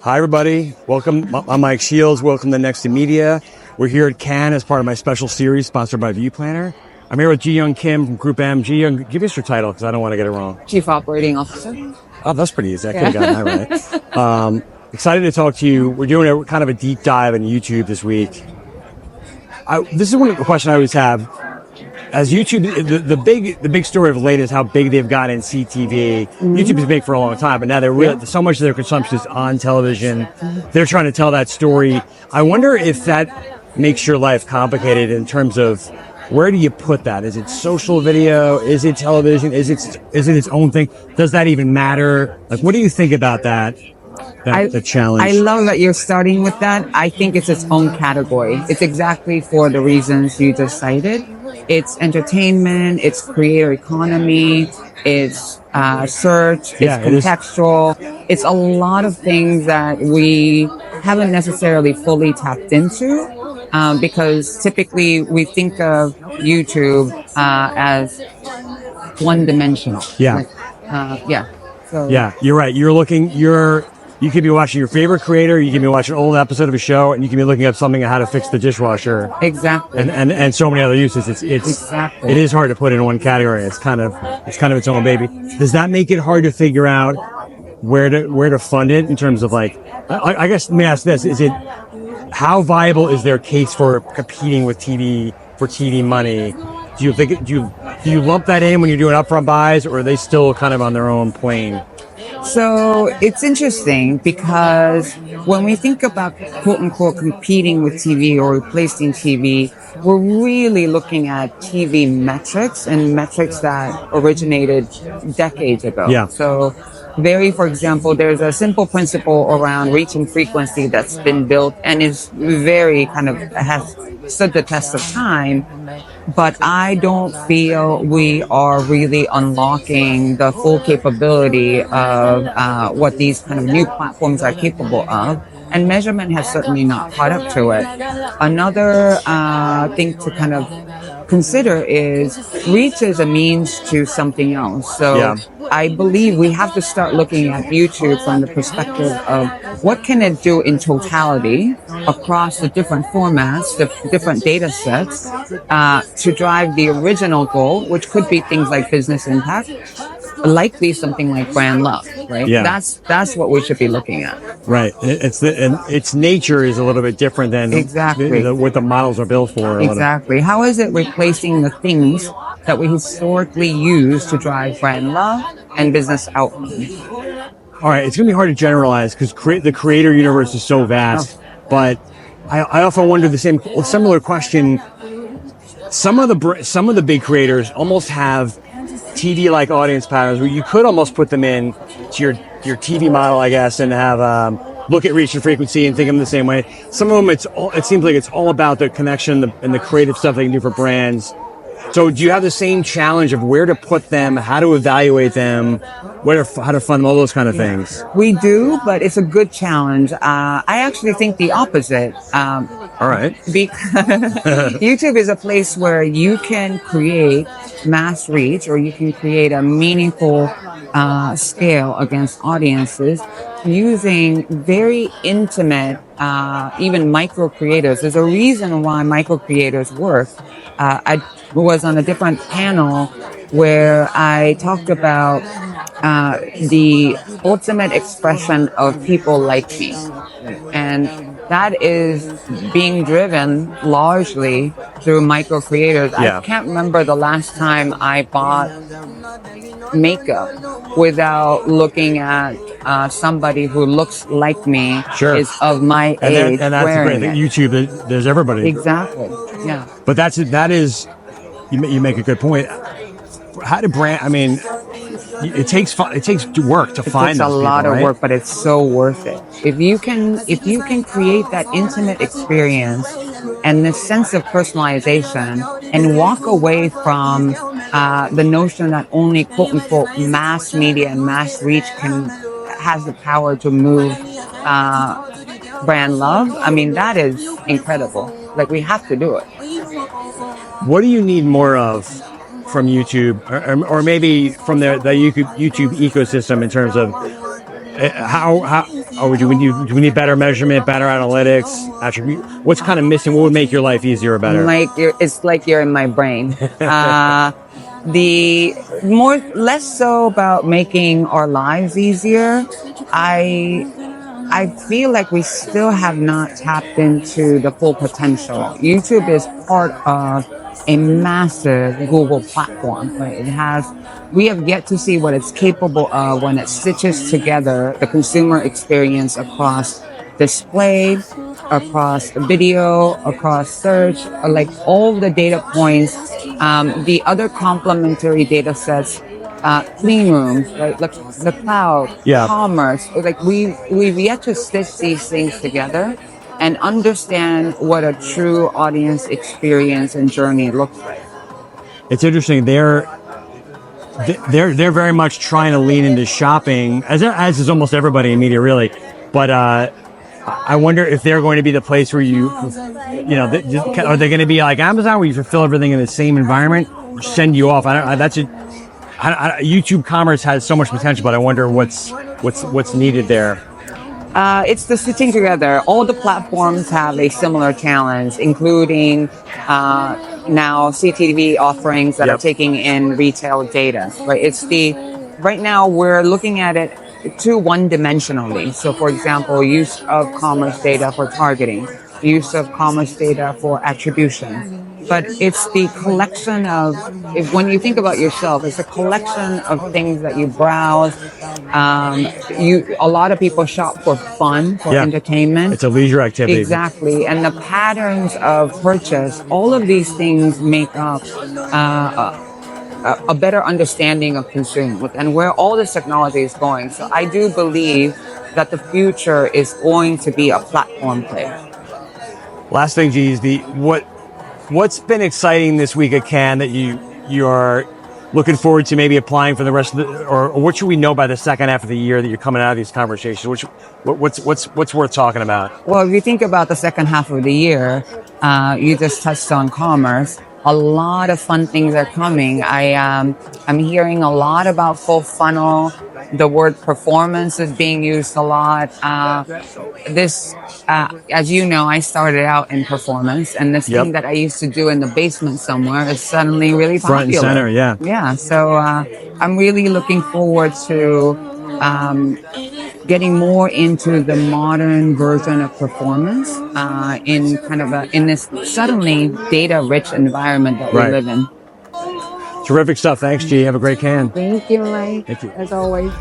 Hi, everybody. Welcome. I'm Mike Shields. Welcome to Next to Media. We're here at Cannes as part of my special series sponsored by View Planner. I'm here with JiYoung Kim from GroupM. JiYoung, give us your title because I don't want to get it wrong. Chief Operating Officer. Oh, that's pretty easy. I could have gotten that right. Excited to talk to you. We're doing a kind of a deep dive in YouTube this week. This is one of the questions I always have. As YouTube, the big story of late is how big they've gotten in CTV. YouTube is big for a long time, but now they're really, so much of their consumption is on television. They're trying to tell that story. I wonder if that makes your life complicated in terms of where do you put that? Is it social video? Is it television? Is it its own thing? Does that even matter? Like, what do you think about that? The challenge. I love that you're starting with that. I think it's its own category. It's exactly for the reasons you just cited. It's entertainment, it's creator economy, it's search, it's contextual. It's a lot of things that we haven't necessarily fully tapped into because typically we think of YouTube as one-dimensional. Yeah. So, yeah, you're right. You could be watching your favorite creator, you can be watching an old episode of a show, and you can be looking up something on how to fix the dishwasher. Exactly. And so many other uses. Exactly. It is hard to put in one category. It's kind of its own baby. Does that make it hard to figure out where to fund it in terms of like, I guess let me ask this, how viable is their case for competing with TV for TV money? Do you lump that in when you're doing upfront buys, or are they still kind of on their own plane? So it's interesting because when we think about quote unquote competing with TV or replacing TV, we're really looking at TV metrics and metrics that originated decades ago. Yeah. So for example, there's a simple principle around reach and frequency that's been built and is very has stood the test of time. But I don't feel we are really unlocking the full capability of what these kind of new platforms are capable of. And measurement has certainly not caught up to it. Another thing to kind of consider is reach is a means to something else. So I believe we have to start looking at YouTube from the perspective of what can it do in totality across the different formats, the different data sets, to drive the original goal, which could be things like business impact, likely something like brand love, right? Yeah. That's what we should be looking at. Right. Its nature is a little bit different than what the models are built for. Exactly. How is it replacing the things that we historically use to drive brand love and business outcomes? All right. It's going to be hard to generalize because the creator universe is so vast, but I often wonder similar question. Some of the big creators almost have TV-like audience patterns where you could almost put them in to your TV model, I guess, and have look at reach and frequency and think of them the same way. Some of them, it seems like it's all about the connection and the creative stuff they can do for brands. So do you have the same challenge of where to put them, how to evaluate them, how to fund them, all those kind of things? We do, but it's a good challenge. I actually think the opposite. All right. Because YouTube is a place where you can create mass reach, or you can create a meaningful scale against audiences using very intimate, even micro creators. There's a reason why micro creators work. I was on a different panel where I talked about the ultimate expression of people like me. And that is being driven largely through micro creators. Yeah. I can't remember the last time I bought makeup without looking at somebody who looks like me, is of my age, and that's wearing great. it. YouTube, there's everybody. Exactly. Yeah. But that is you make a good point. How to brand? I mean, it takes work to find those people. It's a lot of work, but it's so worth it. If you can create that intimate experience and this sense of personalization, and walk away from the notion that only quote unquote mass media and mass reach has the power to move brand love. I mean, that is incredible. Like, we have to do it. What do you need more of from YouTube, or maybe from the YouTube ecosystem in terms of do we need better measurement, better analytics, attribute? What's kind of missing? What would make your life easier or better? It's like you're in my brain. Less so about making our lives easier. I feel like we still have not tapped into the full potential. YouTube is part of a massive Google platform, right? We have yet to see what it's capable of when it stitches together the consumer experience across display, across video, across search, like all the data points, the other complementary data sets, clean rooms, right? The cloud, commerce. Like we've yet to stitch these things together and understand what a true audience experience and journey looks like. It's interesting. They're very much trying to lean into shopping, as is almost everybody in media, really. But I wonder if they're going to be the place where are they going to be like Amazon, where you fulfill everything in the same environment, or send you off? YouTube commerce has so much potential, but I wonder what's needed there. It's the stitching together. All the platforms have a similar challenge, including now CTV offerings that are taking in retail data. Right? Right now we're looking at it too one-dimensionally. So, for example, use of commerce data for targeting, use of commerce data for attribution. But it's the collection of, when you think about yourself, it's a collection of things that you browse. A lot of people shop for fun, for entertainment. It's a leisure activity. Exactly. And the patterns of purchase, all of these things make up a better understanding of consumers and where all this technology is going. So I do believe that the future is going to be a platform play. Last thing, G, is what's been exciting this week at Cannes that you're looking forward to maybe applying for the rest of or what should we know by the second half of the year that you're coming out of these conversations? What's worth talking about? Well, if you think about the second half of the year, you just touched on commerce. A lot of fun things are coming. I'm hearing a lot about full funnel. The word performance is being used a lot. As you know, I started out in performance, and this thing that I used to do in the basement somewhere is suddenly really popular. Front and center, yeah. Yeah, so I'm really looking forward to getting more into the modern version of performance in this suddenly data-rich environment that we live in. Terrific stuff. Thanks, G. Have a great Cannes. Thank you, Mike. Thank you. As always.